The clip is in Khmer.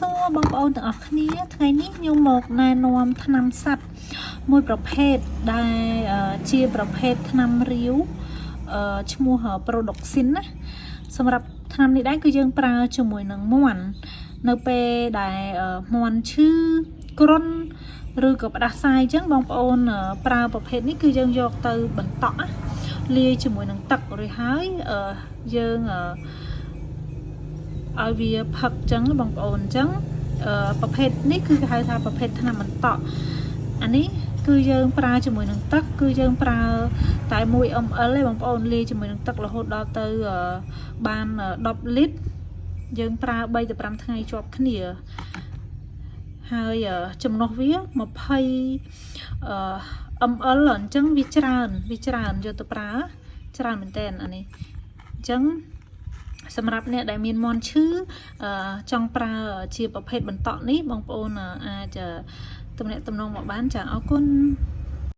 សួរបងប្អូនទាំងអស់គ្នាថ្ងៃនេះខ្ញុំមកណែនាំថ្នាំសត្វមួយប្រភេទដែលជាប្រភេទថ្នាំរាវឈ្មោះ Produxin ណាសម្រាប់ថ្នាំនេះដែរគឺយើងប្រើជាមួយនឹងមាន់នៅពេលដែលមាន់ឈឺគ្រុនឬក៏ផ្ដាសាយអញ្ចឹងបងប្អូនប្រើប្រភេទនេះគឺយើងយកទៅបន្តក់លាយជាមួយនឹងទឹករួចហើយយើងឲ្យវាផឹកអញ្ចឹងបងប្អូនអញ្ចឹងប្រភេទនេះគឺគេហៅថាប្រភេទថ្នាំបន្តក់អានេះគឺយើងប្រើជាមួយនឹងទឹកគឺយើងប្រើតែ1 ml ទេបងប្អូនលាយជាមួយនឹងទឹករហូតដល់ទៅបាន10លីត្រយើងប្រើ3ទៅ5ថ្ងៃជាប់គ្នាហើយចំណុះវា20 ml អញ្ចឹងវាច្រើនយកទៅប្រើច្រើនមែនតើអានេះអញ្ចឹងសម្រាប់អ្នកដែលមានមាន់ឈឺចង់ប្រើជាប្រភេទបន្តក់នេះបងប្អូនអាចទំនាក់ទំនងមកបានចាអរគុណ